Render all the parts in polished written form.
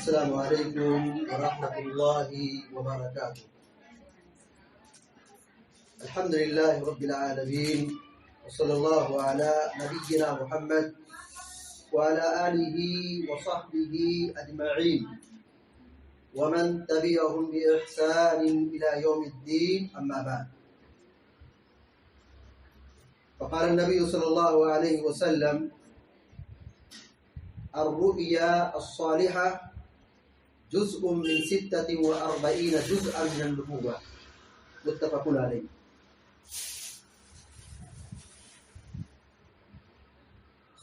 السلام علیکم ورحمۃ اللہ وبرکاتہ۔ الحمد للہ رب العالمین، وصلی اللہ علی نبینا محمد وعلی آلہ وصحبہ اجمعین ومن تبعهم بإحسان إلى يوم الدين، أما بعد۔ فقال النبي صلى الله عليه وسلم: الرؤيا الصالحة جزء من 46 جزءا من النبوة، متفق علیہ۔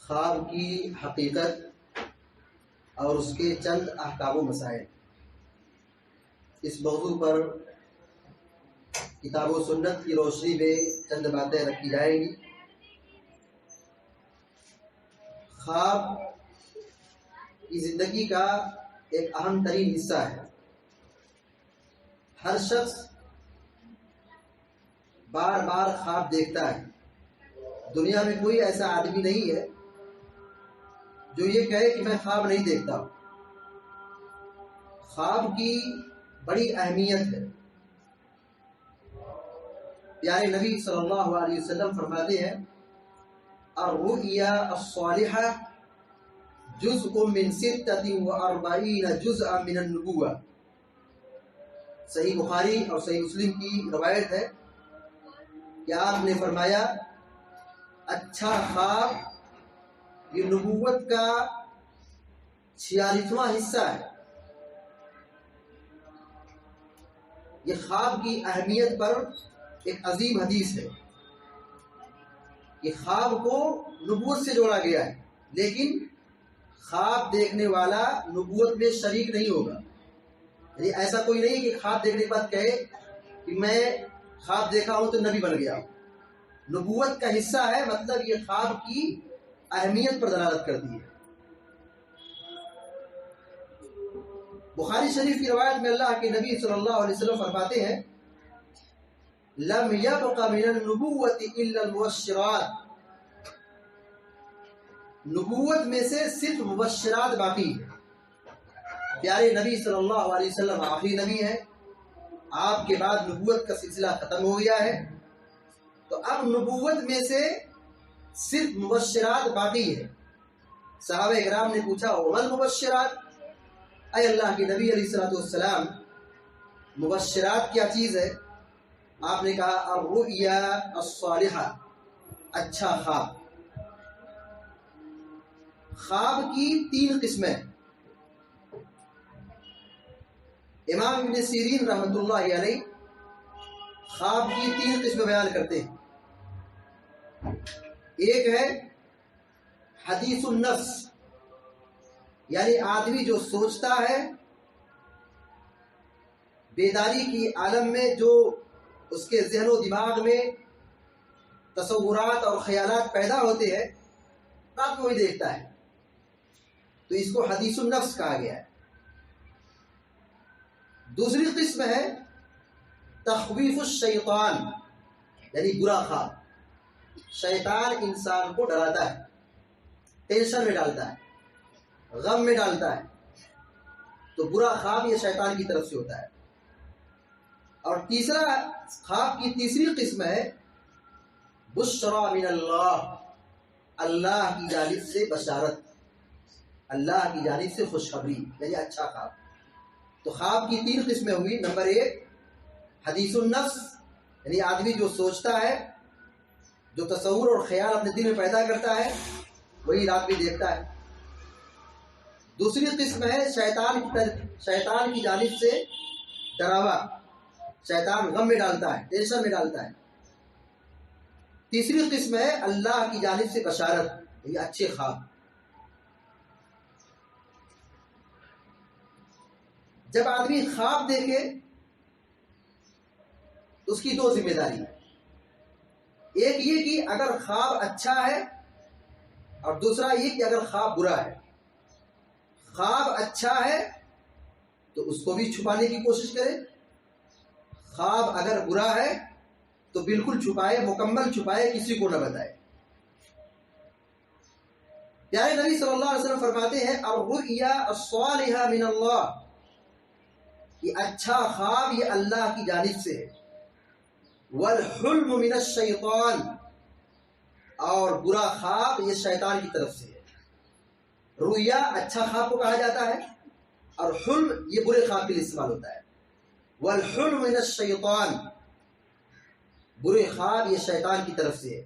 خواب کی حقیقت اور اس کے چند احکام و مسائل، اس موضوع پر کتاب و سنت کی روشنی میں چند باتیں رکھی جائیں گی۔ خواب کی زندگی کا ایک اہم ترین حصہ ہے۔ ہر شخص بار بار خواب دیکھتا ہے۔ دنیا میں کوئی ایسا آدمی نہیں ہے جو یہ کہے کہ میں خواب نہیں دیکھتا۔ خواب کی بڑی اہمیت ہے۔ پیارے نبی صلی اللہ علیہ وسلم فرماتے ہیں: الرؤیا الصالحہ جزء من 46 جزءا من النبوہ۔ صحیح بخاری اور صحیح مسلم کی روایت ہے کہ آپ نے فرمایا، اچھا خواب یہ نبوت کا 46واں حصہ ہے۔ یہ خواب کی اہمیت پر ایک عظیم حدیث ہے۔ یہ خواب کو نبوت سے جوڑا گیا ہے، لیکن خواب دیکھنے والا نبوت میں شریک نہیں ہوگا۔ یعنی ایسا کوئی نہیں کہ خواب دیکھنے کے بعد کہے کہ میں خواب دیکھا ہوں تو نبی بن گیا ہوں۔ نبوت کا حصہ ہے، مطلب یہ خواب کی اہمیت پر دلالت کرتی ہے۔ بخاری شریف کی روایت میں اللہ کے نبی صلی اللہ علیہ وسلم فرماتے ہیں: لم يبق من النبوة الا المبشرات۔ نبوت میں سے صرف مبشرات باقی ہے۔ پیارے نبی صلی اللہ علیہ وسلم آخری نبی ہیں، آپ کے بعد نبوت کا سلسلہ ختم ہو گیا ہے، تو اب نبوت میں سے صرف مبشرات باقی ہے۔ صحابہ اکرام نے پوچھا: وما المبشرات؟ اے اللہ کے نبی علیہ الصلوۃ والسلام، مبشرات کیا چیز ہے؟ آپ نے کہا: الرؤیا الصالحہ، اچھا خواب۔ خواب کی 3 قسمیں۔ امام ابن سیرین رحمۃ اللہ علیہ خواب کی 3 قسمیں بیان کرتے ہیں۔ ایک ہے حدیث النفس، یعنی آدمی جو سوچتا ہے، بیداری کی عالم میں جو اس کے ذہن و دماغ میں تصورات اور خیالات پیدا ہوتے ہیں، رات کو وہی دیکھتا ہے، تو اس کو حدیث النفس کہا گیا ہے۔ دوسری قسم ہے تخویف الشیطان، یعنی برا خواب۔ شیطان انسان کو ڈراتا ہے، ٹینشن میں ڈالتا ہے، غم میں ڈالتا ہے، تو برا خواب یہ شیطان کی طرف سے ہوتا ہے۔ اور تیسرا خواب کی تیسری قسم ہے بشریٰ من اللہ، اللہ کی جانب سے بشارت، اللہ کی جانب سے خوشخبری، یعنی اچھا خواب۔ تو خواب کی 3 قسمیں ہوئی۔ نمبر 1 حدیث النفس، یعنی آدمی جو سوچتا ہے، جو تصور اور خیال اپنے دل میں پیدا کرتا ہے، وہی رات میں دیکھتا ہے۔ دوسری قسم ہے شیطان کی جانب سے ڈراوا، شیطان غم میں ڈالتا ہے، ٹینشن میں ڈالتا ہے۔ تیسری قسم ہے اللہ کی جانب سے بشارت، یعنی اچھے خواب۔ جب آدمی خواب دیکھے تو اس کی 2 ذمہ داری ہے۔ ایک یہ کہ اگر خواب اچھا ہے، اور دوسرا یہ کہ اگر خواب برا ہے۔ خواب اچھا ہے تو اس کو بھی چھپانے کی کوشش کرے، خواب اگر برا ہے تو بالکل چھپائے، مکمل چھپائے، کسی کو نہ بتائے۔ پیارے نبی صلی اللہ علیہ وسلم فرماتے ہیں الرؤیا الصالحہ من اللہ، یہ اچھا خواب یہ اللہ کی جانب سے ہے، والحلم من الشیطان، اور برا خواب یہ شیطان کی طرف سے ہے۔ رؤیا اچھا خواب کو کہا جاتا ہے، اور حلم یہ برے خواب کے لیے استعمال ہوتا ہے۔ والحلم من الشیطان، برے خواب یہ شیطان کی طرف سے ہے۔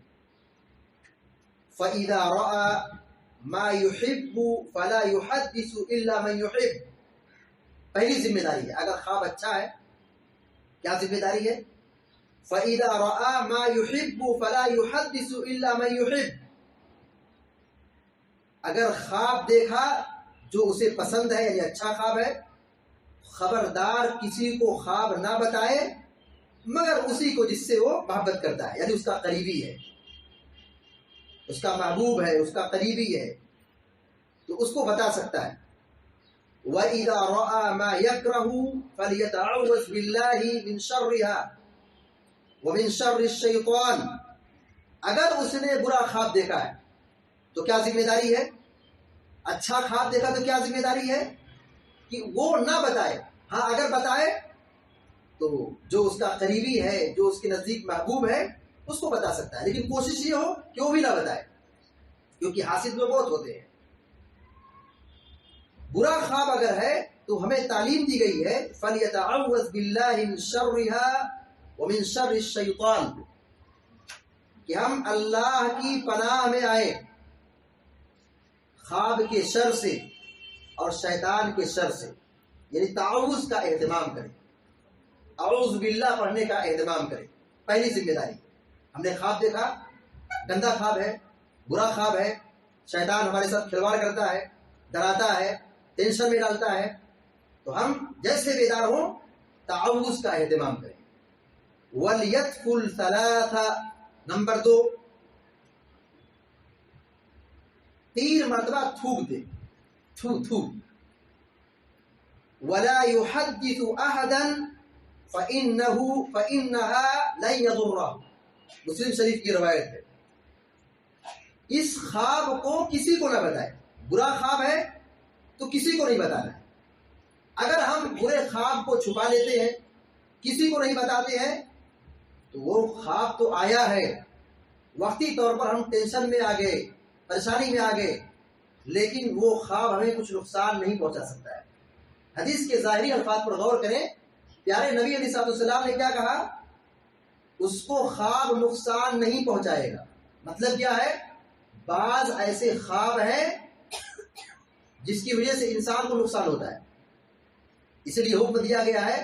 فَإِذَا رَأَى مَا يُحِبُّ فَلَا يُحَدِّثُ إِلَّا مَن يُحِبُّ، پہلی ذمہ داری ہے، اگر خواب اچھا ہے کیا ذمہ داری ہے؟ فَإِذَا رَأَى مَا يُحِبُّ فَلَا يُحَدِّثُ إِلَّا مَن يُحِبُّ، اگر خواب دیکھا جو اسے پسند ہے یعنی اچھا خواب ہے، خبردار کسی کو خواب نہ بتائے مگر اسی کو جس سے وہ محبت کرتا ہے، یعنی اس کا قریبی ہے، اس کا محبوب ہے، اس کا قریبی ہے، تو اس کو بتا سکتا ہے۔ وَإِذَا رَأَى مَا يَكْرَهُ فَلْيَتَعَوَّذْ بِاللَّهِ مِنْ شَرِّهَا وَمِنْ شَرِّ الشَّيْطَانِ، اگر اس نے برا خواب دیکھا ہے تو کیا ذمہ داری ہے؟ اچھا خواب دیکھا تو کیا ذمہ داری ہے کہ وہ نہ بتائے، ہاں اگر بتائے تو جو اس کا قریبی ہے، جو اس کے نزدیک محبوب ہے، اس کو بتا سکتا ہے، لیکن کوشش یہ ہو کہ وہ بھی نہ بتائے، کیونکہ حاسد لوگ بہت ہوتے ہیں۔ برا خواب اگر ہے تو ہمیں تعلیم دی گئی ہے فَلْيَتَعَوَّذْ بِاللَّهِ مِنْ شَرِّهَا وَمِنْ شَرِّ الشَّيْطَانِ، کہ ہم اللہ کی پناہ میں آئیں خواب کے شر سے اور شیطان کے شر سے، یعنی تعوذ کا اہتمام کریں، اعوذ باللہ پڑھنے کا اہتمام کریں، پہلی ذمہ داری۔ ہم نے خواب دیکھا، گندا خواب ہے، برا خواب ہے، شیطان ہمارے ساتھ کھلواڑ کرتا ہے، ڈراتا ہے، ٹینشن میں ڈالتا ہے، تو ہم جیسے بیدار ہوں تعوذ کا اہتمام کریں۔ وَلْيَتْفُلْ ثَلَاثَ، نمبر 2، 3 مرتبہ تھوک دے، تھو تھو۔ وَلَا يُحَدِّثُ أَحَدًا فَإِنَّهَا لَن يَضُرَّهُ، مسلم شریف کی روایت ہے۔ اس خواب کو کسی کو نہ بتائے، برا خواب ہے تو کسی کو نہیں بتانا ہے۔ اگر ہم برے خواب کو چھپا لیتے ہیں، کسی کو نہیں بتاتے ہیں، تو وہ خواب تو آیا ہے، وقتی طور پر ہم ٹینشن میں آ گئے، پریشانی میں آ گئے، لیکن وہ خواب ہمیں کچھ نقصان نہیں پہنچا سکتا ہے۔ حدیث کے ظاہری الفاظ پر غور کریں، پیارے نبی علیہ السلام نے کیا کہا؟ اس کو خواب نقصان نہیں پہنچائے گا۔ مطلب کیا ہے؟ بعض ایسے خواب ہیں جس کی وجہ سے انسان کو نقصان ہوتا ہے، اس لیے حکم دیا گیا ہے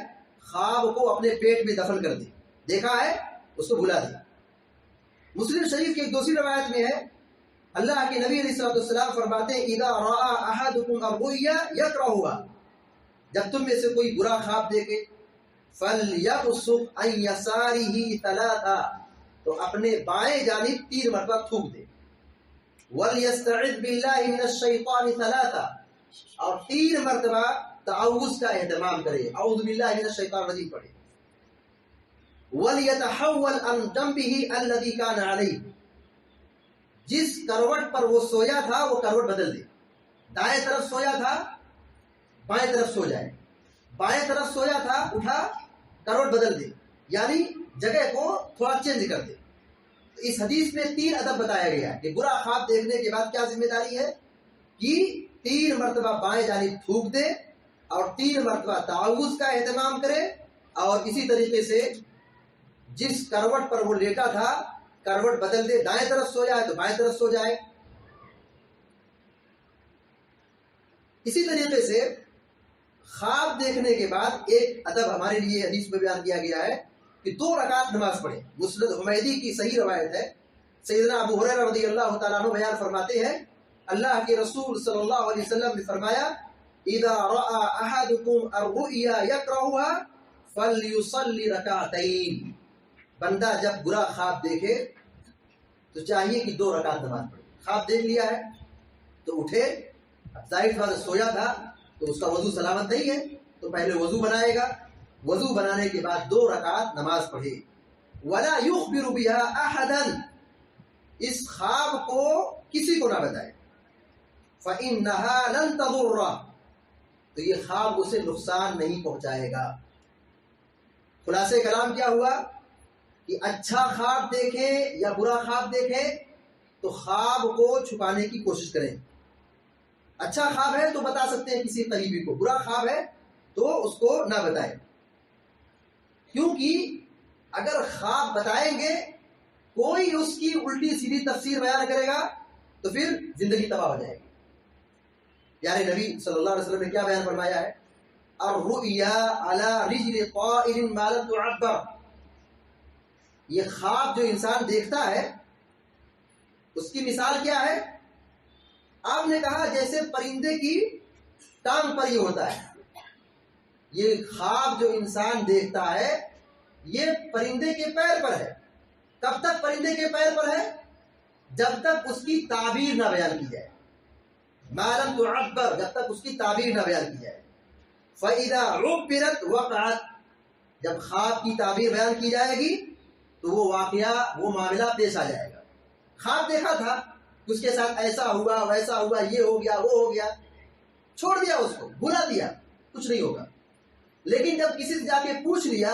خواب کو اپنے پیٹ میں دفن کر دے، دیکھا ہے اس کو بھلا دے۔ مسلم شریف کی ایک دوسری روایت میں ہے، اللہ کے نبی علیہ السلام فرماتے ہیں اذا رأى احدكم الرؤيا يكرهها، جب تم میں سے کوئی برا خواب دیکھے فَلْيَبْصُقْ عَنْ يَسَارِهِ ثَلَاثًا، تو اپنے بائیں جانب 3 مرتبہ تھوک دے۔ وَلْيَسْتَعِذْ بِاللَّهِ مِنَ الشَّيْطَانِ ثَلَاثًا، اور 3 مرتبہ تعوذ کا اہتمام کرے، اعوذ باللہ من الشیطان الرجیم پڑھے۔ وَلْيَتَحَوَّلْ عَنْ جَنْبِهِ الَّذِي كَانَ عَلَيْهِ، جس کروٹ پر وہ سویا تھا وہ کروٹ بدل دے، دائیں طرف سویا تھا بائیں طرف سو جائے، بائیں طرف سویا تھا اٹھا کروٹ بدل دے، یعنی جگہ کو تھوڑا چینج کر دے۔ اس حدیث میں 3 ادب بتایا گیا ہے کہ برا خواب دیکھنے کے بعد کیا ذمہ داری ہے کہ 3 مرتبہ بائیں جانب تھوک دے اور 3 مرتبہ تعوذ کا اہتمام کرے، اور اسی طریقے سے جس کروٹ پر وہ لیٹا تھا کروٹ بدل دے، دائیں طرف سو جائے تو بائیں طرف سو جائے۔ اسی طریقے سے خواب دیکھنے کے بعد ایک ادب ہمارے لیے حدیث میں بیان کیا گیا ہے کہ 2 رکعت نماز پڑھے۔ مسند حمیدی کی صحیح روایت ہے، سیدنا ابو ہریرہ رضی اللہ تعالیٰ عنہ بیان فرماتے ہیں اللہ کے رسول صلی اللہ علیہ وسلم نے فرمایا اذا رأى احدكم الرؤيا يكرهها فليصلي ركعتين، بندہ جب برا خواب دیکھے تو چاہیے کہ 2 رکعت نماز پڑھے۔ خواب دیکھ لیا ہے تو اٹھے، ظاہر بات سویا تھا تو اس کا وضو سلامت نہیں ہے تو پہلے وضو بنائے گا، وضو بنانے کے بعد 2 رکعت نماز پڑھے۔ ولا يخبر بها احدا، اس خواب کو کسی کو نہ بتائے، فإنها لن تضر، تو یہ خواب اسے نقصان نہیں پہنچائے گا۔ خلاصہ کلام کیا ہوا کہ اچھا خواب دیکھیں یا برا خواب دیکھیں تو خواب کو چھپانے کی کوشش کریں۔ اچھا خواب ہے تو بتا سکتے ہیں کسی قریبی کو، برا خواب ہے تو اس کو نہ بتائیں، کیونکہ اگر خواب بتائیں گے کوئی اس کی الٹی سیدھی تفسیر بیان کرے گا تو پھر زندگی تباہ ہو جائے گی۔ یعنی نبی صلی اللہ علیہ وسلم نے کیا بیان فرمایا ہے؟ الرؤیا علی رجل طائر ما لم تعبر، یہ خواب جو انسان دیکھتا ہے اس کی مثال کیا ہے؟ آپ نے کہا جیسے پرندے کی ٹانگ پر یہ ہوتا ہے۔ یہ خواب جو انسان دیکھتا ہے یہ پرندے کے پیر پر ہے۔ کب تک پرندے کے پیر پر ہے؟ جب تک اس کی تعبیر نہ بیان کی جائے، ما لم تعبر، جب تک اس کی تعبیر نہ بیان کی جائے۔ فَإِذَا عُبِّرَتْ وَقَعَتْ، جب خواب کی تعبیر بیان کی جائے گی تو وہ واقعہ، وہ معاملہ پیش آ جائے گا۔ خواب دیکھا تھا، اس کے ساتھ ایسا ہوا ویسا ہوا، یہ ہو گیا وہ ہو گیا، چھوڑ دیا اس کو، بھلا دیا، کچھ نہیں ہوگا۔ لیکن جب کسی سے جا کے پوچھ لیا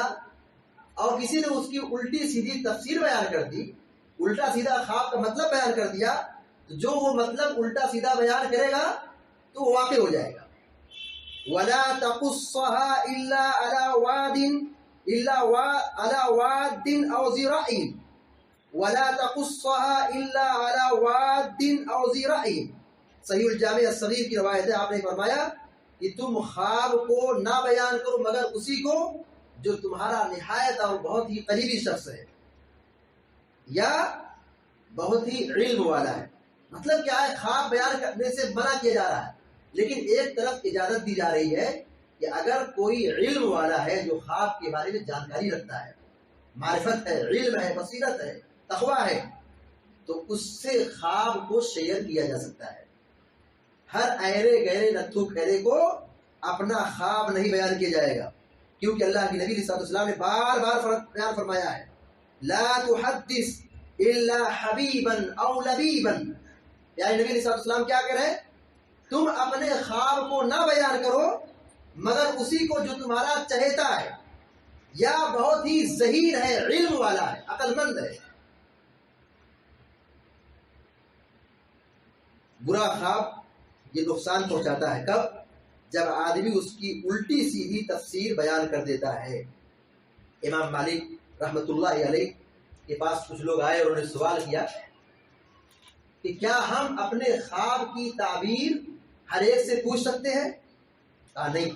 اور کسی نے اس کی الٹی سیدھی تفسیر بیان کر دی، الٹا سیدھا خواب کا مطلب بیان کر دیا، تو جو وہ مطلب الٹا سیدھا بیان کرے گا تو وہ واقع ہو جائے گا۔ وَلَا تَقُصَّهَا إِلَّا عَلَى وَادٍ أَوْ زِرَعٍ، وَلَا تَقُصَّهَا إِلَّا عَلَى وَادٍ أَوْ زِرَعٍ، صحیح الجامع الصغیر کی روایت ہے۔ آپ نے فرمایا کہ تم خواب کو نہ بیان کرو مگر اسی کو جو تمہارا نہایت اور بہت ہی قریبی شخص ہے یا بہت ہی علم والا ہے۔ مطلب کیا ہے؟ خواب بیان کرنے سے منع کیا جا رہا ہے، لیکن ایک طرف اجازت دی جا رہی ہے کہ اگر کوئی علم والا ہے جو خواب کے بارے میں جانکاری رکھتا ہے، معرفت ہے، علم ہے، بصیرت ہے، تقویٰ ہے، تو اس سے خواب کو شیئر کیا جا سکتا ہے۔ ہر ایرے گہرے نتھو کھیرے کو اپنا خواب نہیں بیان کیا جائے گا، کیونکہ اللہ کے نبی صلی اللہ علیہ وسلم نے بار بار بیان فرمایا ہے، لا تحدث الا حبیبا او لبیبا، یعنی نبی صلی اللہ علیہ وسلم کیا کہہ رہے ہیں؟ تم اپنے خواب کو نہ بیان کرو مگر اسی کو جو تمہارا چہیتا ہے یا بہت ہی ذہین ہے، علم والا ہے، عقل مند ہے۔ برا خواب یہ نقصان پہنچاتا ہے کب؟ جب آدمی اس کی الٹی سیدھی تفسیر بیان کر دیتا ہے۔ امام مالک رحمۃ اللہ علیہ کے پاس کچھ لوگ آئے اور انہوں نے سوال کیا کہ کیا ہم اپنے خواب کی تعبیر ہر ایک سے پوچھ سکتے ہیں؟ کہا نہیں،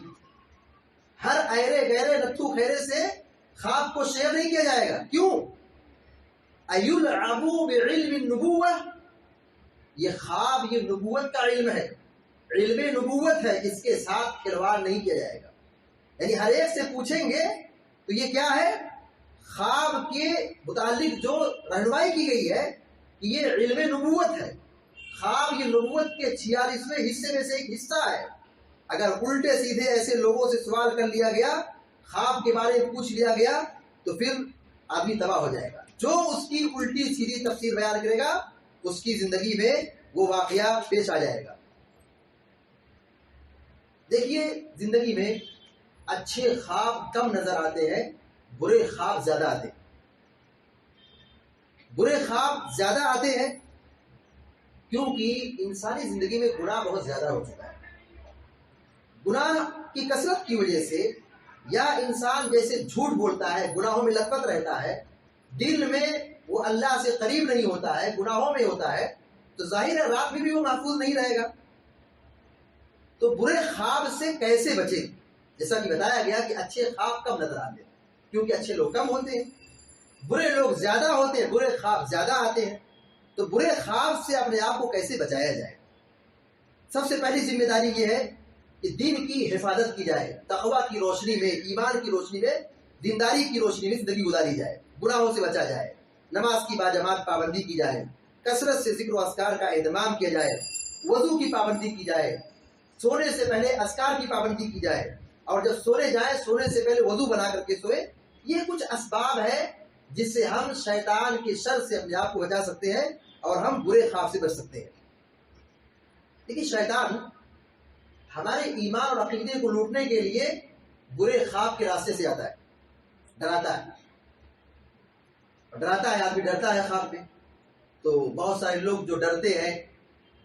ہر ایرے گہرے نتھو خیرے سے خواب کو شیئر نہیں کیا جائے گا۔ کیوں؟ ایلعبوا بعلم النبوہ، یہ خواب یہ نبوت کا علم ہے، علم نبوت ہے، اس کے ساتھ کھلواڑ نہیں کیا جائے گا۔ یعنی ہر ایک سے پوچھیں گے تو یہ کیا ہے؟ خواب کے متعلق جو رہنمائی کی گئی ہے کہ یہ علم نبوت ہے، خواب یہ نبوت کے 46ویں حصے میں سے ایک حصہ ہے۔ اگر الٹے سیدھے ایسے لوگوں سے سوال کر لیا گیا، خواب کے بارے میں پوچھ لیا گیا تو پھر آدمی تباہ ہو جائے گا۔ جو اس کی الٹی سیدھی تفسیر بیان کرے گا اس کی زندگی میں وہ واقعہ پیش آ جائے گا۔ دیکھیے زندگی میں اچھے خواب کم نظر آتے ہیں، برے خواب زیادہ آتے ہیں۔ برے خواب زیادہ آتے ہیں کیونکہ انسانی زندگی میں گناہ بہت زیادہ ہو چکا ہے۔ گناہ کی کثرت کی وجہ سے یا انسان جیسے جھوٹ بولتا ہے، گناہوں میں لپت رہتا ہے، دل میں وہ اللہ سے قریب نہیں ہوتا ہے، گناہوں میں ہوتا ہے، تو ظاہر ہے رات میں بھی وہ محفوظ نہیں رہے گا۔ تو برے خواب سے کیسے بچیں؟ جیسا کہ بتایا گیا کہ اچھے خواب کم نظر آتے ہیں کیونکہ اچھے لوگ کم ہوتے ہیں، برے لوگ زیادہ ہوتے ہیں، برے خواب زیادہ آتے ہیں۔ تو برے خواب سے اپنے آپ کو کیسے بچایا جائے؟ سب سے پہلی ذمہ داری یہ ہے کہ دین کی حفاظت کی جائے، تقویٰ کی روشنی میں، ایمان کی روشنی میں، دینداری کی روشنی میں زندگی گزاری جائے، گناہوں سے بچا جائے، نماز کی باجماعت پابندی کی جائے، کثرت سے ذکر و اذکار کا اہتمام کیا جائے، وضو کی پابندی کی جائے، سونے سے پہلے اذکار کی پابندی کی جائے، اور جب سونے جائیں سونے سے پہلے وضو بنا کر کے سوئے۔ یہ کچھ اسباب ہے جس سے ہم شیطان کے شر سے اپنے آپ کو بچا سکتے ہیں اور ہم برے خواب سے بچ سکتے ہیں۔ دیکھیے شیطان ہمارے ایمان اور عقیدے کو لوٹنے کے لیے برے خواب کے راستے سے آتا ہے، ڈراتا ہے، آدمی ڈرتا ہے خواب میں. تو بہت سارے لوگ جو ڈرتے ہیں،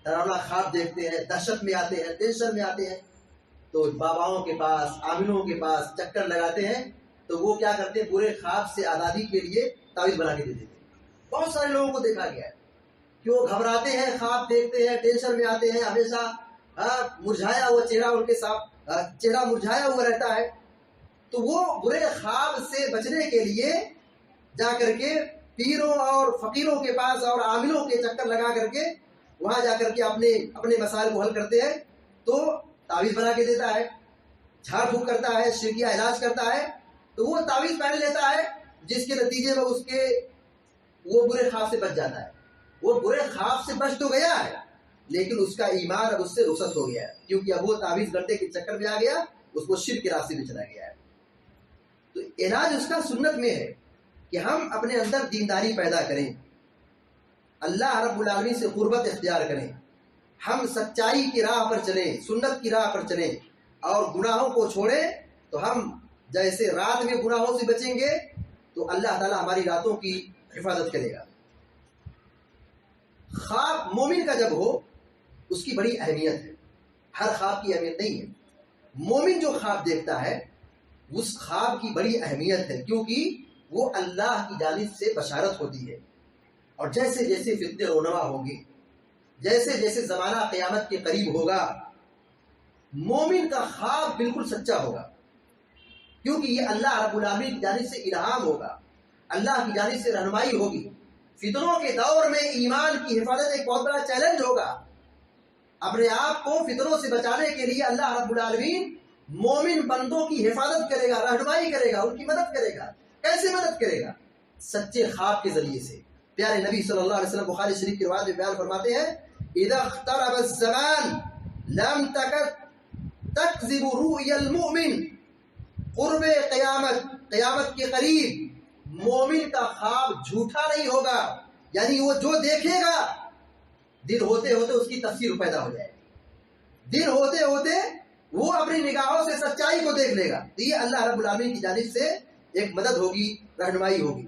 ڈراونا خواب دیکھتے ہیں، دہشت میں آتے ہیں، ٹینشن میں آتے ہیں، تو باباؤں کے پاس، عاملوں کے پاس چکر لگاتے ہیں. تو وہ کیا کرتے ہیں، برے خواب سے آزادی کے لیے تعویذ بنا کے دے دیتے ہیں. بہت سارے لوگوں کو دیکھا گیا ہے کہ وہ گھبراتے ہیں، خواب دیکھتے ہیں، ٹینشن میں آتے ہیں، ہمیشہ مرجھایا ہوا چہرہ ان کے ساتھ، چہرہ مرجھایا ہوا رہتا ہے. تو وہ برے خواب سے بچنے کے لیے جا کر کے پیروں اور فقیروں کے پاس اور عاملوں کے چکر لگا کر کے وہاں جا کر کے اپنے مسائل کو حل کرتے ہیں. تو تعویذ بنا کے دیتا ہے، جھاڑ پھونک کرتا ہے، شرکیہ علاج کرتا ہے. تو وہ تعویذ پہن لیتا ہے، جس کے نتیجے میں وہ برے خواب سے بچ جاتا ہے. وہ برے خواب سے بچ تو گیا ہے، لیکن اس کا ایمان اب اس سے رخصت ہو گیا ہے، کیونکہ اب وہ تعویذ گھنٹے کے چکر میں آ گیا، اس کو شرک کے راستے میں چلا گیا ہے. تو علاج اس کا سنت میں ہے کہ ہم اپنے اندر دینداری پیدا کریں، اللہ رب العالمین سے قربت اختیار کریں، ہم سچائی کی راہ پر چلیں، سنت کی راہ پر چلیں اور گناہوں کو چھوڑیں. تو ہم جیسے رات میں گناہوں سے بچیں گے تو اللہ تعالیٰ ہماری راتوں کی حفاظت کرے گا. خواب مومن کا جب ہو اس کی بڑی اہمیت ہے، ہر خواب کی اہمیت نہیں ہے. مومن جو خواب دیکھتا ہے اس خواب کی بڑی اہمیت ہے، کیونکہ وہ اللہ کی جانب سے بشارت ہوتی ہے. اور جیسے جیسے فتنے رونما ہوں گے، جیسے جیسے زمانہ قیامت کے قریب ہوگا، مومن کا خواب بالکل سچا ہوگا، کیونکہ یہ اللہ رب العالمین کی جانب سے الہام ہوگا، اللہ کی جانب سے رہنمائی ہوگی. فتنوں کے دور میں ایمان کی حفاظت ایک بہت بڑا چیلنج ہوگا. اپنے آپ کو فتنوں سے بچانے کے لیے اللہ رب العالمین مومن بندوں کی حفاظت کرے گا، رہنمائی کرے گا، ان کی مدد کرے گا. کیسے مدد کرے گا؟ سچے خواب کے ذریعے سے. پیارے نبی صلی اللہ علیہ وسلم بخاری شریف کی روایت میں بیان فرماتے ہیں، اذا اقترب الزمان لم تکد تکذب رؤیا المؤمن. قرب قیامت کے قریب مومن کا خواب جھوٹا نہیں ہوگا. یعنی وہ جو دیکھے گا دن ہوتے ہوتے اس کی تفسیر پیدا ہو جائے گی، دن ہوتے ہوتے وہ اپنی نگاہوں سے سچائی کو دیکھ لے گا. تو یہ اللہ رب العالمین کی جانب سے ایک مدد ہوگی، رہنمائی ہوگی.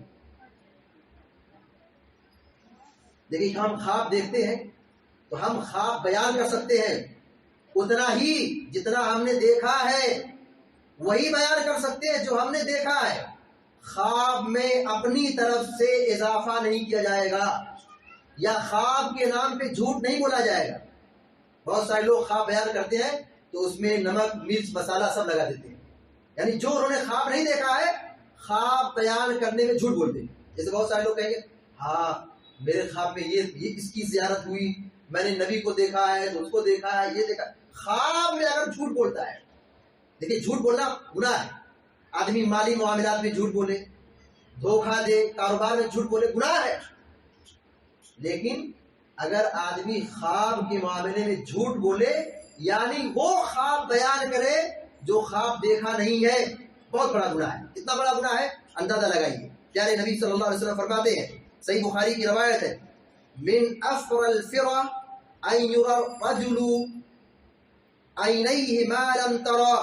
دیکھیے ہم خواب دیکھتے ہیں تو ہم خواب بیان کر سکتے ہیں، اتنا ہی جتنا ہم نے دیکھا ہے وہی بیان کر سکتے ہیں جو ہم نے دیکھا ہے. خواب میں اپنی طرف سے اضافہ نہیں کیا جائے گا، یا خواب کے نام پہ جھوٹ نہیں بولا جائے گا. بہت سارے لوگ خواب بیان کرتے ہیں تو اس میں نمک مرچ مسالہ سب لگا دیتے ہیں، یعنی جو انہوں نے خواب نہیں دیکھا ہے خواب بیان کرنے میں جھوٹ بولتے ہیں. جیسے بہت سارے لوگ کہیں گے ہاں میرے خواب میں یہ اس کی زیارت ہوئی، میں نے نبی کو دیکھا ہے، تو اس کو دیکھا ہے، یہ دیکھا. خواب میں اگر جھوٹ بولتا ہے، دیکھیے جھوٹ بولنا گناہ ہے. آدمی مالی معاملات میں جھوٹ بولے، دھوکہ دے، کاروبار میں جھوٹ بولے، گناہ ہے. لیکن اگر آدمی خواب کے معاملے میں جھوٹ بولے، یعنی وہ خواب بیان کرے جو خواب دیکھا نہیں ہے، بہت بڑا گناہ ہے. کتنا بڑا گناہ ہے اندازہ لگائیے. پیارے نبی صلی اللہ علیہ وسلم فرماتے ہیں، صحیح بخاری کی روایت ہے، من افر الفرا ان یرى الرجل عینیہ ما لم ترى.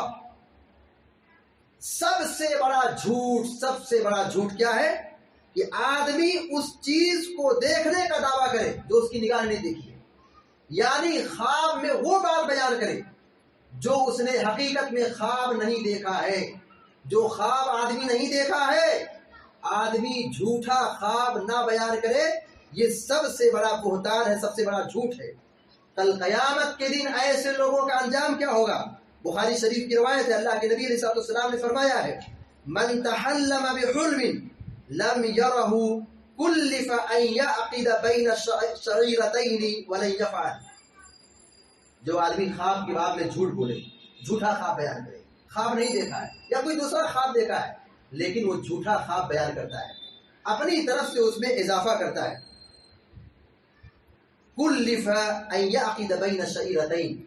سب سے بڑا جھوٹ کیا ہے؟ کہ آدمی اس چیز کو دیکھنے کا دعویٰ کرے جو اس کی نگاہ نے دیکھی ہے. یعنی خواب میں وہ بات بیان کرے جو اس نے حقیقت میں خواب نہیں دیکھا ہے. جو خواب آدمی نہیں دیکھا ہے آدمی جھوٹا خواب نہ بیان کرے، یہ سب سے بڑا بہتان ہے، سب سے بڑا جھوٹ ہے. کل قیامت کے دن ایسے لوگوں کا انجام کیا ہوگا؟ بخاری شریف کی روایت ہے، اللہ کے نبی علیہ السلام نے فرمایا ہے، من تحلم بحلم لم يره كلف ان يعقد بين الشعيرتين ولن يفعل. جو آدمی خواب کے باب میں جھوٹ بولے، جھوٹا خواب بیان کرے، خواب نہیں دیکھا ہے یا کوئی دوسرا خواب دیکھا ہے لیکن وہ جھوٹا خواب بیان کرتا ہے، اپنی طرف سے اس میں اضافہ کرتا ہے. کلف ان يعقد بين الشعيرتين.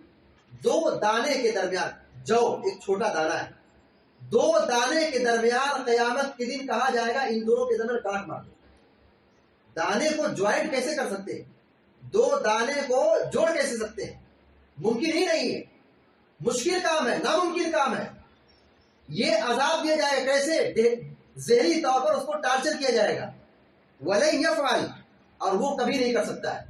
دو دانے کے درمیان، جو ایک چھوٹا دانہ ہے، دو دانے کے درمیان قیامت کے دن کہا جائے گا ان دونوں کے درمیان کاٹ مار دو. دانے کو جوائنٹ کیسے کر سکتے ہیں؟ دو دانے کو جوڑ کیسے سکتے ہیں؟ ممکن ہی نہیں ہے، مشکل کام ہے، ناممکن کام ہے. یہ عذاب دیا جائے گا کیسے؟ ذہنی طور پر اس کو ٹارچر کیا جائے گا. وَلَن يَفْعَلْ، اور وہ کبھی نہیں کر سکتا ہے،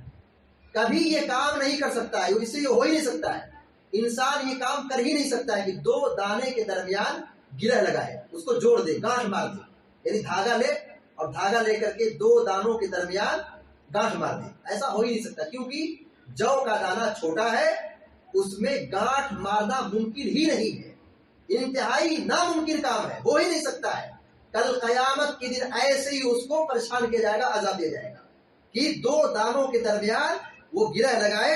کبھی یہ کام نہیں کر سکتا ہے، اس سے یہ ہو ہی نہیں سکتا ہے. انسان یہ کام کر ہی نہیں سکتا ہے کہ دو دانے کے درمیان گرہ لگائے، اس کو جوڑ دے، گانٹھ مار دے. یعنی دھاگا لے اور دھاگا لے کر کے دو دانوں کے درمیان گانٹھ مار دے. ایسا ہو ہی نہیں سکتا، کیونکہ جو کا دانہ چھوٹا ہے اس میں گانٹھ مارنا ممکن ہی نہیں ہے، انتہائی ناممکن کام ہے، ہو ہی نہیں سکتا ہے. کل قیامت کے دن ایسے ہی اس کو پریشان کیا جائے گا، عذاب دیا جائے گا کہ دو دانوں کے درمیان وہ گرہ لگائے،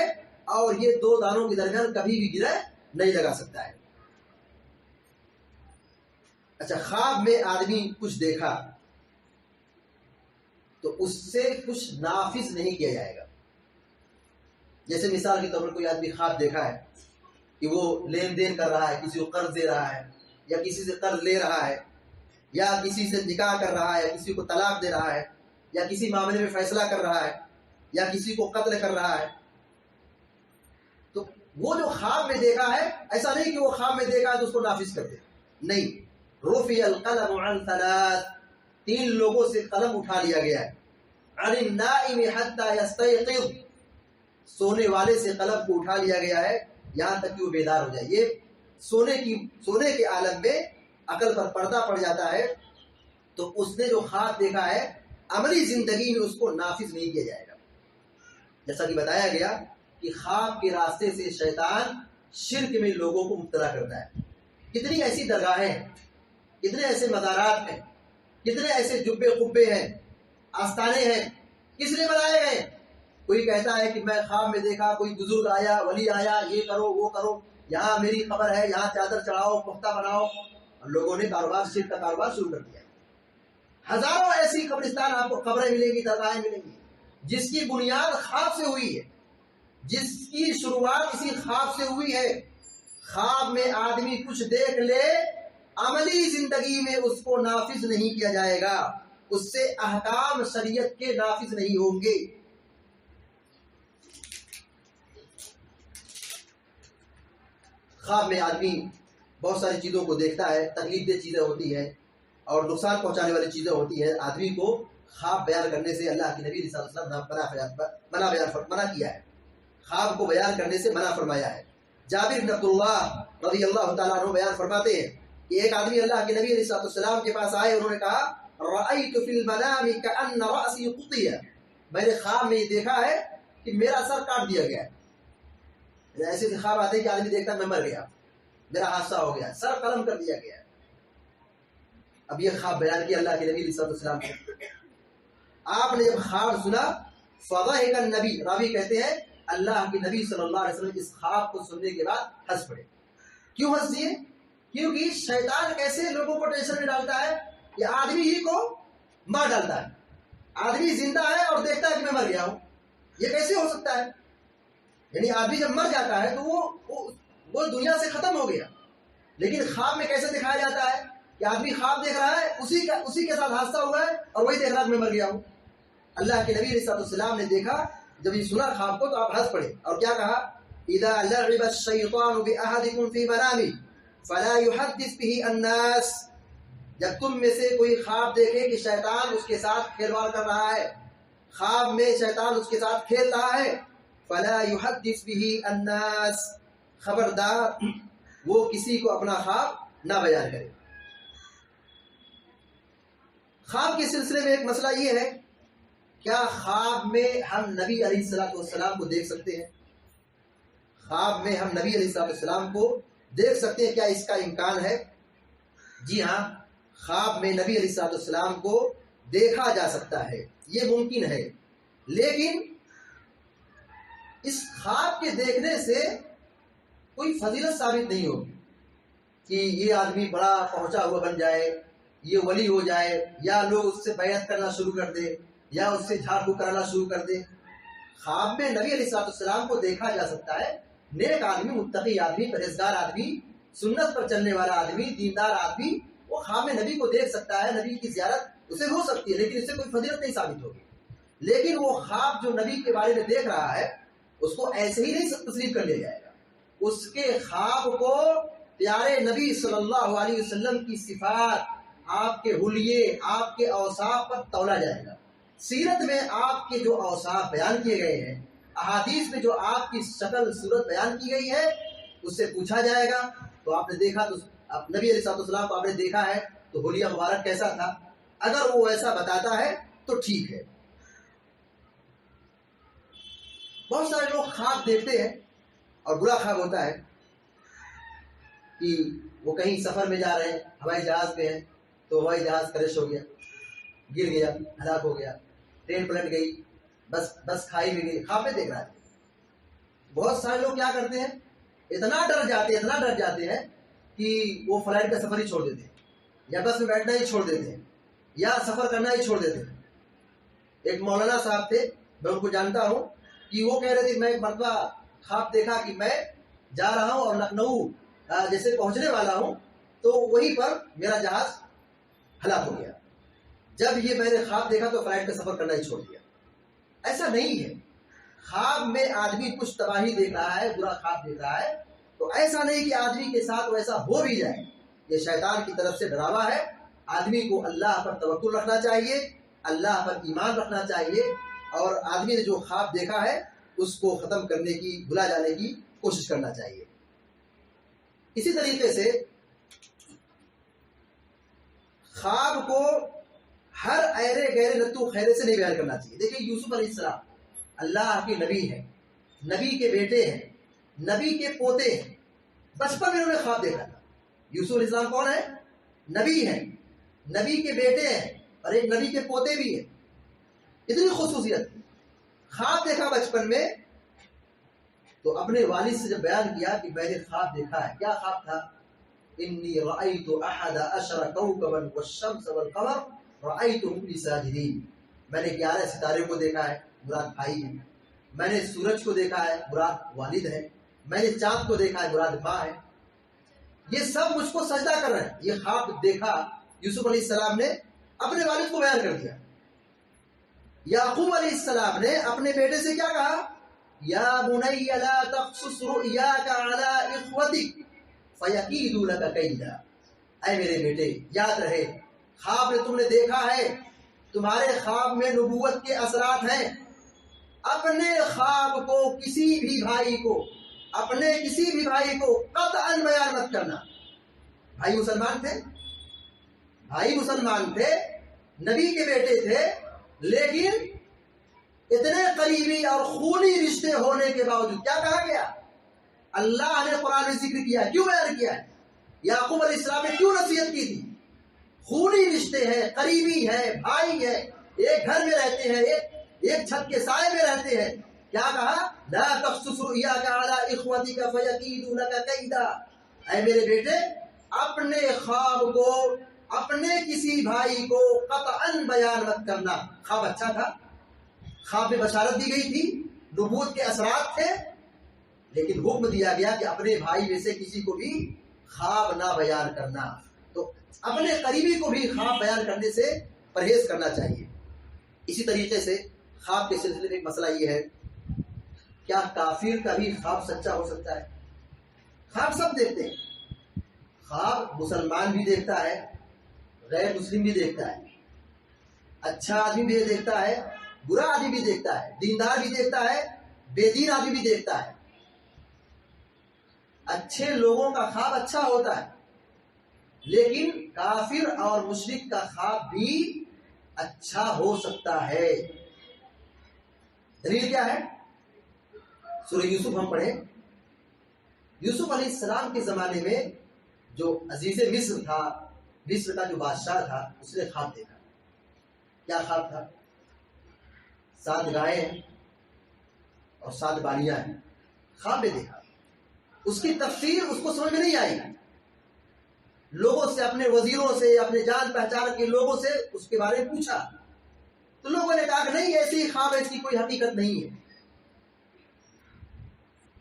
اور یہ دو دانوں کے درمیان کبھی بھی گرہ نہیں لگا سکتا ہے. اچھا، خواب میں آدمی کچھ دیکھا تو اس سے کچھ نافذ نہیں کیا جائے گا. جیسے مثال کے طور پر کوئی آدمی خواب دیکھا ہے کہ وہ لین دین کر رہا ہے، کسی کو قرض دے رہا ہے، یا کسی سے قرض لے رہا ہے، یا کسی سے نکاح کر رہا ہے، کسی کو طلاق دے رہا ہے، یا کسی معاملے میں فیصلہ کر رہا ہے، یا کسی کو قتل کر رہا ہے. تو وہ جو خواب میں دیکھا ہے، ایسا نہیں کہ وہ خواب میں دیکھا ہے تو اس کو نافذ کر دے، نہیں. رفع القلم عن ثلاث، 3 لوگوں سے قلم اٹھا لیا گیا ہے. عن النائم حتى يستيقظ، سونے والے سے قلم کو اٹھا لیا گیا ہے یہاں تک کہ وہ بیدار ہو جائے. یہ سونے کے عالم میں عقل پر پردہ پڑ جاتا ہے، تو اس نے جو خواب دیکھا ہے عملی زندگی میں اس کو نافذ نہیں کیا جائے گا. جیسا کہ بتایا گیا کہ خواب کے راستے سے شیطان شرک میں لوگوں کو مبتلا کرتا ہے. کتنی ایسی درگاہیں ہیں، کتنے ایسے مزارات ہیں، کتنے ایسے جبے قبے ہیں، آستانے ہیں، کس لیے بنائے گئے؟ کوئی کہتا ہے کہ میں خواب میں دیکھا کوئی بزرگ آیا، ولی آیا، یہ کرو وہ کرو، یہاں میری قبر ہے، یہاں چادر چڑھاؤ، پختہ بناؤ. اور لوگوں نے شرک کا کاروبار شروع کر دیا. ہزاروں ایسی قبرستان آپ کو قبریں ملیں گی، درگاہیں ملیں گی، جس کی بنیاد خواب سے ہوئی ہے، جس کی شروعات اسی خواب سے ہوئی ہے. خواب میں آدمی کچھ دیکھ لے، عملی زندگی میں اس کو نافذ نہیں کیا جائے گا، اس سے احکام شریعت کے نافذ نہیں ہوں گے. خواب میں آدمی بہت ساری چیزوں کو دیکھتا ہے، تکلیف دہ چیزیں ہوتی ہیں اور نقصان پہنچانے والی چیزیں ہوتی ہیں. آدمی کو خواب بیان کرنے سے اللہ کے نبی صلی اللہ علیہ وسلم منع کیا ہے، خواب کو بیان کرنے سے منع فرمایا ہے. جابر بن عبداللہ رضی اللہ تعالیٰ عنہ بیان فرماتے ہیں کہ ایک آدمی اللہ کے نبی صلی اللہ علیہ وسلم کے پاس آئے، انہوں نے کہا رأیت فی المنام کأن رأسی قطع، میں نے خواب میں یہ دیکھا ہے کہ میرا سر کاٹ دیا گیا ہے. ایسے خواب آتے ہیں کہ آدمی دیکھتا ہے میں مر گیا، میرا حادثہ ہو گیا، سر قلم کر دیا گیا. اب یہ خواب بیان کیا اللہ کے نبی صلی اللہ علیہ وسلم نے. آپ نے جب خواب سنا، فضحک النبی، راوی کہتے ہیں اللہ کے نبی صلی اللہ علیہ وسلم اس خواب کو سننے کے بعد ہنس پڑے. کیوں ہنس دیے؟ کیونکہ شیطان کیسے لوگوں کو ٹینشن میں ڈالتا ہے کہ آدمی ہی کو مار ڈالتا ہے. آدمی زندہ ہے اور دیکھتا ہے کہ میں مر گیا ہوں، یہ کیسے ہو سکتا ہے؟ یعنی آدمی جب مر جاتا ہے تو وہ دنیا سے ختم ہو گیا. لیکن خواب میں کیسے دکھایا جاتا ہے کہ آدمی خواب دیکھ رہا ہے، اسی کے ساتھ حادثہ ہوا ہے اور وہی دیکھ رہا ہے میں مر گیا ہوں. اللہ کے نبی صلی اللہ علیہ وسلم نے دیکھا، جب یہ سنا خواب کو تو آپ ہنس پڑے اور کیا کہا؟ اذا لعب الشیطان باحدکم فی منامہ فلا یحدث به الناس، جب تم میں سے کوئی خواب دیکھے کہ شیطان اس کے ساتھ کھیلواڑ کر رہا ہے، خواب میں شیطان اس کے ساتھ کھیل رہا ہے، فلا یحدث به الناس، خبردار وہ کسی کو اپنا خواب نہ بیان کرے. خواب کے سلسلے میں ایک مسئلہ یہ ہے، کیا خواب میں ہم نبی علیہ السلام کو دیکھ سکتے ہیں؟ خواب میں ہم نبی علیہ السلام کو دیکھ سکتے ہیں، کیا اس کا امکان ہے؟ جی ہاں، خواب میں نبی علیہ السلام کو دیکھا جا سکتا ہے، یہ ممکن ہے. لیکن اس خواب کے دیکھنے سے کوئی فضیلت ثابت نہیں ہوگی کہ یہ آدمی بڑا پہنچا ہوا بن جائے، یہ ولی ہو جائے، یا لوگ اس سے بیعت کرنا شروع کر دے، یا اس سے جھاڑ پھوک کرانا شروع کر دے. خواب میں نبی علیہ السلام کو دیکھا جا سکتا ہے. نیک آدمی، متقی آدمی، پرہیزگار آدمی، سنت پر چلنے والا آدمی، دیندار آدمی، وہ خواب میں نبی کو دیکھ سکتا ہے، نبی کی زیارت اسے ہو سکتی ہے، لیکن اس سے کوئی فضیلت نہیں ثابت ہوگی. لیکن وہ خواب جو نبی کے بارے میں دیکھ رہا ہے اس کو ایسے ہی نہیں تسلیم کر لیا جائے گا. اس کے خواب کو پیارے نبی صلی اللہ علیہ وسلم کی صفات، آپ کے حلیے، آپ کے اوصاف پر تولا جائے گا۔ سیرت میں آپ کے جو اوصاف بیان کیے گئے ہیں، احادیث میں جو آپ کی شکل صورت بیان کی گئی ہے، اس سے پوچھا جائے گا۔ تو آپ نے دیکھا، تو نبی علیہ السلام کو آپ نے دیکھا ہے تو حلیہ مبارک کیسا تھا؟ اگر وہ ایسا بتاتا ہے تو ٹھیک ہے۔ بہت سارے لوگ خواب دیکھتے ہیں اور برا خواب ہوتا ہے کہ وہ کہیں سفر میں جا رہے ہیں، ہوائی جہاز پہ ہیں، تو ہوائی جہاز کریش ہو گیا، گر گیا، ہلاک ہو گیا، ٹرین پلٹ گئی، بس کھائی بھی گئی، خواب میں دیکھ رہا ہے۔ بہت سارے لوگ کیا کرتے ہیں، اتنا ڈر جاتے ہیں کہ وہ فلائٹ کا سفر ہی چھوڑ دیتے ہیں، یا بس میں بیٹھنا ہی چھوڑ دیتے ہیں، یا سفر کرنا ہی چھوڑ دیتے ہیں۔ ایک مولانا صاحب تھے، میں ان کو جانتا ہوں، کہ وہ کہہ رہے تھے میں ایک مرتبہ خواب دیکھا کہ میں جا رہا ہوں اور لکھنؤ جیسے پہنچنے والا ہوں تو وہیں پر میرا جہاز ہلاک ہو گیا۔ جب یہ میں نے خواب دیکھا تو فلائٹ کا سفر کرنا ہی چھوڑ دیا۔ ایسا نہیں ہے، خواب میں آدمی کچھ تباہی دیکھ رہا ہے، برا خواب دیکھ رہا ہے، تو ایسا نہیں کہ آدمی کے ساتھ ویسا ہو بھی جائے۔ یہ شیطان کی طرف سے ڈراوا ہے۔ آدمی کو اللہ پر توکل رکھنا چاہیے، اللہ پر ایمان رکھنا چاہیے، اور آدمی نے جو خواب دیکھا ہے اس کو ختم کرنے کی، بھلا جانے کی کوشش کرنا چاہیے۔ اسی طریقے سے خواب کو ہر ایرے گہرے لتو خیرے سے نہیں بیان کرنا چاہیے۔ دیکھیں یوسف علیہ السلام اللہ کے نبی ہیں، نبی کے بیٹے ہیں، نبی کے پوتے ہیں، بچپن میں انہوں نے خواب دیکھا تھا۔ یوسف علیہ السلام کون ہے؟ نبی ہیں، نبی کے بیٹے ہیں، اور ایک نبی کے پوتے بھی ہیں۔ اتنی خصوصیت، خواب دیکھا بچپن میں، تو اپنے والد سے جب بیان کیا کہ میں نے خواب دیکھا ہے، کیا خواب تھا؟ انی رأیت احد عشر کوکبا والشمس والقمر رأیتهم لی ساجدین، میں نے 11 ستارے کو دیکھا ہے، مراد بھائی ہیں، میں نے سورج کو دیکھا ہے، مراد والد ہے، میں نے چاند کو دیکھا ہے، مراد ماں ہے، یہ سب مجھ کو سجدہ کر رہے ہیں۔ یہ خواب دیکھا یوسف علیہ السلام نے اپنے والد کو بیان کر دیا۔ یعقوب علیہ السلام نے اپنے بیٹے سے کیا کہا؟ یا بنی لا تقصص رؤیاک علی اخوتک فیکیدوا لک کیدا، اے میرے بیٹے یاد رہے خواب میں تم نے دیکھا ہے، تمہارے خواب میں نبوت کے اثرات ہیں، اپنے خواب کو کسی بھی بھائی کو قطعاً بیان مت کرنا۔ بھائی مسلمان تھے، نبی کے بیٹے تھے، لیکن اتنے قریبی اور خونی رشتے ہونے کے باوجود کیا کہا گیا؟ اللہ نے قرآن میں ذکر کیا، کیوں بیان کیا ہے؟ یعقوب علیہ السلام نے کیوں نصیحت کی تھی؟ خونی رشتے ہیں، قریبی ہے، بھائی ہے، ایک گھر میں رہتے ہیں، ایک چھت کے سائے میں رہتے ہیں، کیا کہا؟ لا تقصص رؤیاک علی اخوتک فیکیدوا لک کیدا، اے میرے بیٹے اپنے خواب کو اپنے کسی بھائی کو قطعاً بیان مت کرنا۔ خواب اچھا تھا، خواب میں بشارت دی گئی تھی، نبوت کے اثرات تھے، لیکن حکم دیا گیا کہ اپنے بھائی میں سے کسی کو بھی خواب نہ بیان کرنا۔ تو اپنے قریبی کو بھی خواب بیان کرنے سے پرہیز کرنا چاہیے۔ اسی طریقے سے خواب کے سلسلے میں ایک مسئلہ یہ ہے، کیا کافر کا بھی خواب سچا ہو سکتا ہے؟ خواب سب دیکھتے ہیں، خواب مسلمان بھی دیکھتا ہے، غیر مسلم بھی دیکھتا ہے، اچھا آدمی بھی دیکھتا ہے، برا آدمی بھی دیکھتا ہے، دیندار بھی دیکھتا ہے، بے دین آدمی بھی دیکھتا ہے۔ اچھے لوگوں کا خواب اچھا ہوتا ہے، لیکن کافر اور مشرک کا خواب بھی اچھا ہو سکتا ہے۔ دلیل کیا ہے؟ سورہ یوسف ہم پڑھیں۔ یوسف علیہ السلام کے زمانے میں جو عزیز مصر تھا، مصر کا جو بادشاہ تھا، اس نے خواب دیکھا۔ کیا خواب تھا؟ 7 گائیں ہیں اور 7 بالیاں ہیں، خواب میں دیکھا۔ اس کی تفسیر اس کو سمجھ میں نہیں آئی، لوگوں سے، اپنے وزیروں سے، اپنے جان پہچان کے لوگوں سے اس کے بارے میں پوچھا، تو لوگوں نے کہا کہ نہیں، ایسی خواب، ایسی کوئی حقیقت نہیں ہے۔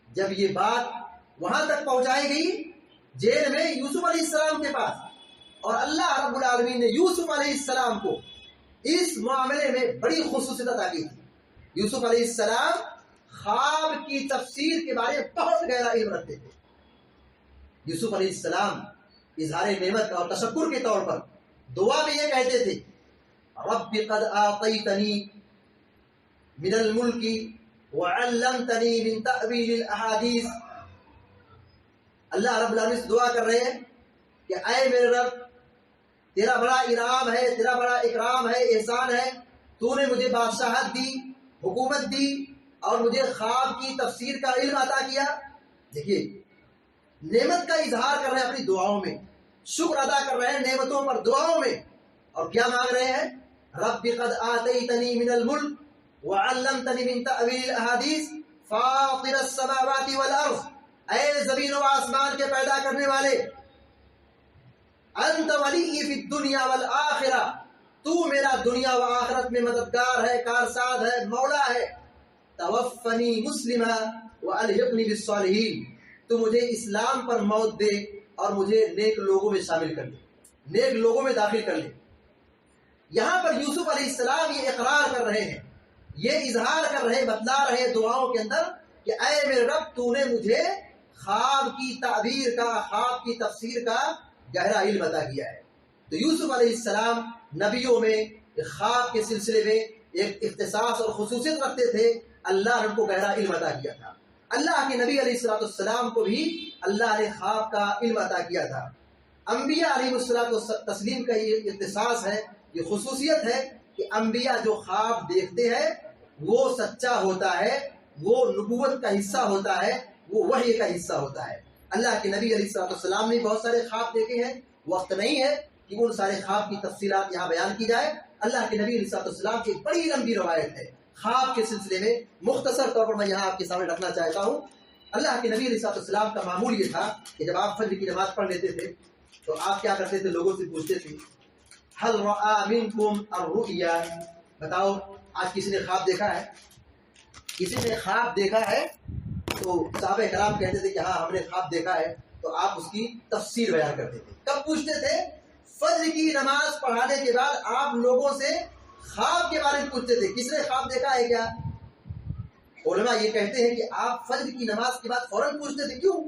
جب یہ بات وہاں تک پہنچائی گئی جیل میں یوسف علیہ السلام کے پاس، اور اللہ رب العالمین نے یوسف علیہ السلام کو اس معاملے میں بڑی خصوصیت عطا کی تھی۔ یوسف علیہ السلام خواب کی تفسیر کے بارے میں بہت گہرا علم رکھتے تھے۔ یوسف علیہ السلام اظہار نعمت اور تشکر کے طور پر دعا میں یہ کہتے تھے رب قد آتیتنی من الملک وعلمتنی من تأویل الاحادیث۔ اللہ رب العالمین سے دعا کر رہے ہیں کہ اے میرے رب، تیرا بڑا انعام ہے، تیرا بڑا اکرام ہے، احسان ہے، تو نے مجھے بادشاہت دی، حکومت دی اور مجھے خواب کی تفسیر کا علم عطا کیا۔ دیکھیے نعمت کا اظہار کر رہے ہیں اپنی دعاؤں میں، شکر ادا کر رہے ہیں نعمتوں پر دعاؤں میں، اور کیا مانگ رہے ہیں؟ رب قد آتیتنی من الملک وعلمتنی من تأویل الاحادیث فاطر السماوات والارض، اے زمین و آسمان کے پیدا کرنے والے، انت ولی فی الدنیا والآخرہ، تو میرا دنیا و آخرت میں مددگار ہے، کارساز ہے، مولا ہے۔ توفنی مسلما والحقنی بالصالحین، تو مجھے اسلام پر موت دے اور مجھے نیک لوگوں میں شامل کر لے، نیک لوگوں میں داخل کر لے۔ یہاں پر یوسف علیہ السلام یہ اقرار کر رہے ہیں، یہ اظہار کر رہے، بتلا رہے دعاؤں کے اندر کہ اے میرے رب، تو نے مجھے خواب کی تعبیر کا، خواب کی تفسیر کا گہرا علم عطا کیا ہے۔ تو یوسف علیہ السلام نبیوں میں خواب کے سلسلے میں ایک اختصاص اور خصوصیت رکھتے تھے، اللہ نے ان کو گہرا علم عطا کیا تھا۔ اللہ کے نبی علیہ السلام کو بھی اللہ نے خواب کا علم عطا کیا تھا۔ انبیاء علیہ السلام کا یہ اختصاص ہے، یہ خصوصیت ہے کہ انبیاء جو خواب دیکھتے ہیں وہ سچا ہوتا ہے، وہ نبوت کا حصہ ہوتا ہے، وہ وحی کا حصہ ہوتا ہے۔ اللہ کے نبی علیہ السلام نے بہت سارے خواب دیکھے ہیں، وقت نہیں ہے کہ ان سارے خواب کی تفصیلات یہاں بیان کی جائے۔ اللہ کے نبی علیہ السلام کی ایک بڑی لمبی روایت ہے خواب کے سلسلے میں، مختصر طور پر میں یہاں آپ کے سامنے رکھنا چاہتا ہوں۔ اللہ کے نبی علیہ السلام کا معمول یہ تھا کہ جب آپ فجر کی نماز پڑھ لیتے تھے تو آپ کیا کرتے تھے؟ لوگوں سے پوچھتے تھے هل رأى منكم الرؤيا، بتاؤ آج کسی نے خواب دیکھا ہے؟ کسی نے خواب دیکھا ہے؟ تو صحابہ کرام کہتے تھے کہ ہاں ہم نے خواب دیکھا ہے، تو آپ اس کی تفسیر بیان کرتے تھے۔ کب پوچھتے تھے؟ فجر کی نماز پڑھانے کے بعد آپ لوگوں سے خواب کے بارے میں پوچھتے تھے، کس نے خواب دیکھا ہے کیا؟ علماء یہ کہتے ہیں کہ آپ فجر کی نماز کے بعد فوراً پوچھتے تھے، کیوں؟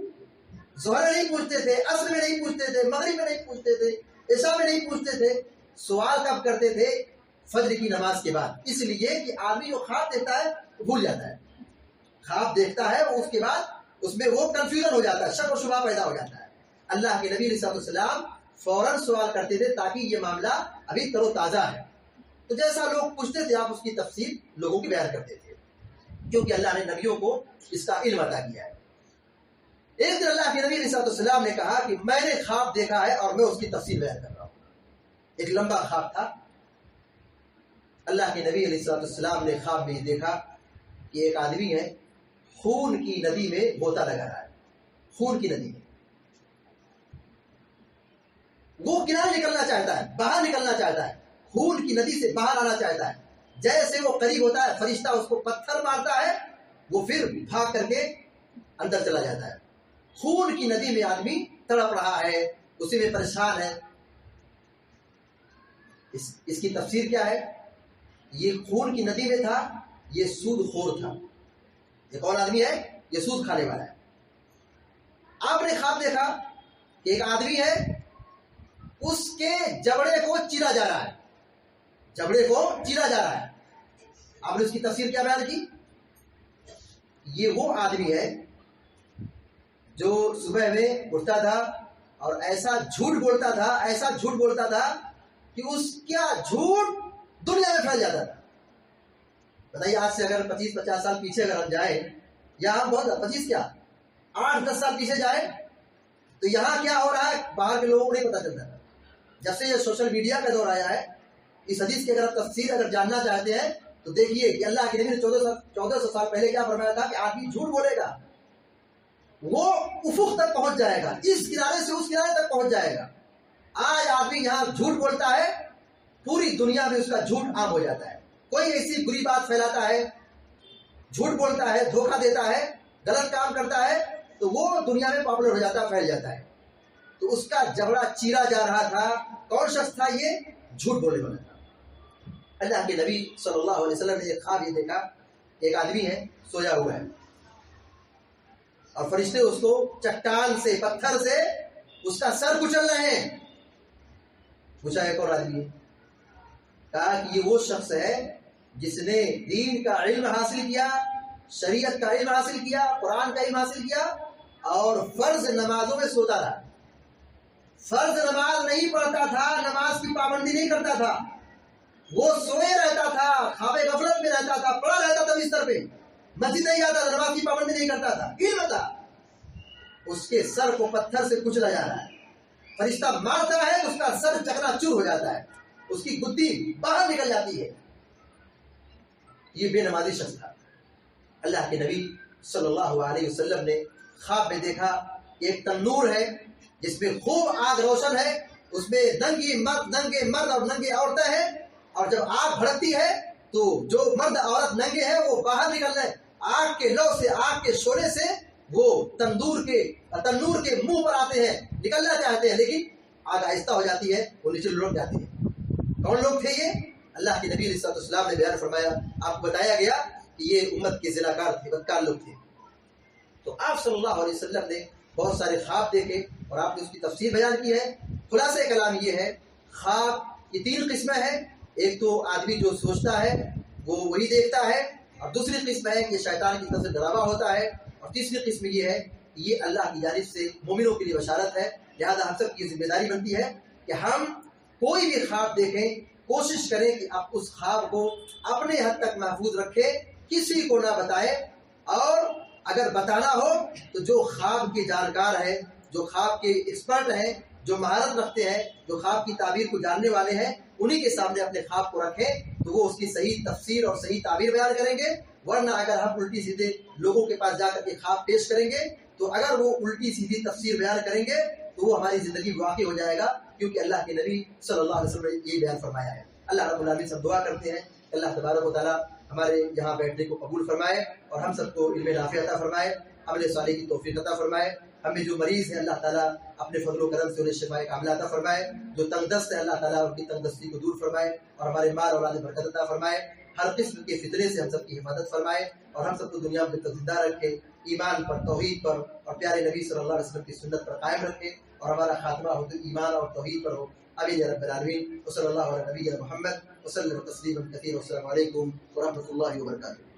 ظہر میں نہیں پوچھتے تھے، عصر میں نہیں پوچھتے تھے، مغرب میں نہیں پوچھتے تھے، عشاء میں نہیں پوچھتے تھے، سوال کب کرتے تھے؟ فجر کی نماز کے بعد، اس لیے کہ آدمی جو خواب دیکھتا ہے وہ بھول جاتا ہے، خواب دیکھتا ہے وہ اس کے بعد اس میں وہ کنفیوژن ہو جاتا ہے، شک و شبہ پیدا ہو جاتا ہے۔ اللہ کے نبی علیہ السلام فوراً سوال کرتے تھے تاکہ یہ معاملہ ابھی تر و تازہ ہے، تو جیسا لوگ پوچھتے تھے آپ اس کی تفصیل لوگوں کی بیان کرتے تھے، کیونکہ اللہ نے نبیوں کو اس کا علم عطا کیا ہے۔ ایک دن اللہ کے نبی علیہ السلام نے کہا کہ میں نے خواب دیکھا ہے اور میں اس کی تفصیل بیان کر رہا ہوں۔ ایک لمبا خواب تھا۔ اللہ کے نبی علیہ السلام نے خواب میں دیکھا کہ ایک آدمی ہے، خون کی ندی میں غوطہ لگا رہا ہے، خون کی ندی میں وہ کنارے نکلنا چاہتا ہے، باہر نکلنا چاہتا ہے، خون کی ندی سے باہر آنا چاہتا ہے۔ جیسے وہ قریب ہوتا ہے فرشتہ اس کو پتھر مارتا ہے، وہ پھر بھاگ کر کے اندر چلا جاتا ہے۔ خون کی ندی میں آدمی تڑپ رہا ہے، اسی میں پریشان ہے۔ اس کی تفسیر کیا ہے؟ یہ خون کی ندی میں تھا، یہ سود خور تھا۔ یہ کون آدمی ہے؟ یہ سود کھانے والا ہے۔ آپ نے خواب دیکھا کہ ایک آدمی ہے، اس کے جبڑے کو چیرا جا رہا ہے، جبڑے کو چیرا جا رہا ہے۔ آپ نے اس کی تفسیر کیا بیان کی؟ یہ وہ آدمی ہے جو صبح میں اٹھتا تھا اور ایسا جھوٹ بولتا تھا، ایسا جھوٹ بولتا تھا کہ اس کا جھوٹ دنیا میں پھیل جاتا تھا۔ بتائیے آج سے اگر 25-50 سال پیچھے اگر ہم جائیں، یا ہم بہت 25 کیا 8-10 سال پیچھے جائیں، تو یہاں کیا ہو رہا ہے باہر کے لوگوں کو نہیں پتا چلتا تھا۔ جب سے یہ سوشل میڈیا کا دور آیا ہے، اس حدیث کی اگر آپ تفسیر اگر جاننا چاہتے ہیں تو دیکھیے کہ اللہ کے نبی نے 1400 سال پہلے کیا فرمایا تھا کہ آدمی جھوٹ بولے گا وہ افق تک پہنچ جائے گا، اس کنارے سے اس کنارے تک پہنچ جائے گا۔ آج آدمی یہاں جھوٹ بولتا ہے، پوری دنیا میں اس کا جھوٹ عام ہو جاتا ہے۔ کوئی ایسی بری بات پھیلاتا ہے، جھوٹ بولتا ہے، دھوکہ دیتا ہے، غلط کام کرتا ہے، تو وہ دنیا میں پاپولر ہو جاتا ہے، پھیل جاتا ہے۔ تو اس کا جبڑا چیرا جا رہا تھا۔ کون شخص تھا یہ؟ جھوٹ بولنے والا تھا۔ اللہ کے نبی صلی اللہ علیہ وسلم نے ایک خواب یہ دیکھا، ایک آدمی ہے، سویا ہوا ہے، اور فرشتے اس کو چٹان سے، پتھر سے اس کا سر کچل رہے ہیں۔ پوچھا ایک اور آدمی، کہا کہ یہ وہ شخص ہے جس نے دین کا علم حاصل کیا، شریعت کا علم حاصل کیا، قرآن کا علم حاصل کیا، اور فرض نمازوں میں سوتا رہا، فرض نماز نہیں پڑھتا تھا، نماز کی پابندی نہیں کرتا تھا، وہ سوئے رہتا تھا، خواب غفلت میں رہتا تھا، پڑا رہتا تھا بستر پہ، مسجد نہیں آتا تھا، نماز کی پابندی نہیں کرتا تھا، علم تھا، اس کے سر کو پتھر سے کچلا جا رہا ہے، فرشتہ مارتا ہے، اس کا سر چکنا چور ہو جاتا ہے، اس کی گدی باہر نکل جاتی ہے۔ یہ بے نمازی شخص تھا۔ اللہ کے نبی صلی اللہ علیہ وسلم نے خواب میں دیکھا ایک تنور ہے جس میں خوب آگ روشن ہے، اس میں ننگے مرد اور ننگے عورتیں ہیں، اور جب آگ بھڑکتی ہے تو جو مرد عورت ننگے ہیں وہ باہر نکل رہے ہیں، آگ کے لو سے، آگ کے شعلے سے وہ تنور کے منہ پر آتے ہیں، نکلنا چاہتے ہیں، لیکن آگ آہستہ ہو جاتی ہے، وہ نیچے لڑک جاتی ہے۔ کون لوگ تھے یہ؟ اللہ کے نبی علیہ السلام نے بیان فرمایا، آپ کو بتایا گیا کہ یہ امت کے زناکار تھے، بدکار لوگ تھے۔ تو آپ صلی اللہ علیہ وسلم نے بہت سارے خواب دیکھے اور آپ نے اس کی تفسیر بیان کی ہے۔ خلاصہ کلام یہ ہے، خواب کی 3 قسمیں ہیں، ایک تو آدمی جو سوچتا ہے وہ وہی دیکھتا ہے، اور دوسری قسم ہے کہ شیطان کی طرف سے ڈراوا ہوتا ہے، اور تیسری قسم یہ ہے کہ یہ اللہ کی جانب سے مومنوں کے لیے بشارت ہے۔ لہذا ہم سب کی ذمہ داری بنتی ہے کہ ہم کوئی بھی خواب دیکھیں، کوشش کریں کہ آپ اس خواب کو اپنے حد تک محفوظ رکھیں، کسی کو نہ بتائیں، اور اگر بتانا ہو تو جو خواب کے جانکار ہیں، جو خواب کے ایکسپرٹ ہیں، جو مہارت رکھتے ہیں، جو خواب کی تعبیر کو جاننے والے ہیں، انہی کے سامنے اپنے خواب کو رکھیں تو وہ اس کی صحیح تفسیر اور صحیح تعبیر بیان کریں گے۔ ورنہ اگر ہم الٹی سیدھے لوگوں کے پاس جا کر کے خواب پیش کریں گے تو اگر وہ الٹی سیدھی تفسیر بیان کریں گے تو وہ ہماری زندگی میں واقع ہو جائے گا، کیونکہ اللہ کے نبی صلی اللہ علیہ وسلم نے یہ بیان فرمایا ہے۔ اللہ رب العالمین سے دعا کرتے ہیں کہ اللہ تبارک و تعالیٰ ہمارے یہاں بیٹھنے کو قبول فرمائے اور ہم سب کو علم نافع عطا فرمائے، عمل صالح کی توفیق عطا فرمائے۔ ہمیں جو مریض ہیں اللہ تعالیٰ اپنے فضل و کرم سے انہیں شفاء کاملہ عطا فرمائے، جو تنگ دست ہے اللہ تعالیٰ ان کی تنگ دستی کو دور فرمائے اور ہمارے مال اولاد برکت عطا فرمائے، ہر قسم کے فتنے سے ہم سب کی حفاظت فرمائے اور ہم سب کو دنیا میں زندہ رکھے، ایمان پر، توحید پر اور پیارے نبی صلی اللہ علیہ وسلم کی سنت پر قائم رکھے، اور ہمارا خاتمہ ہو تو ایمان اور توحید پر ہو۔ آمین یا رب العالمین۔ وصلی اللہ علی نبینا محمد وسلم تسلیما کثیرا۔ السلام علیکم ورحمۃ اللہ وبرکاتہ۔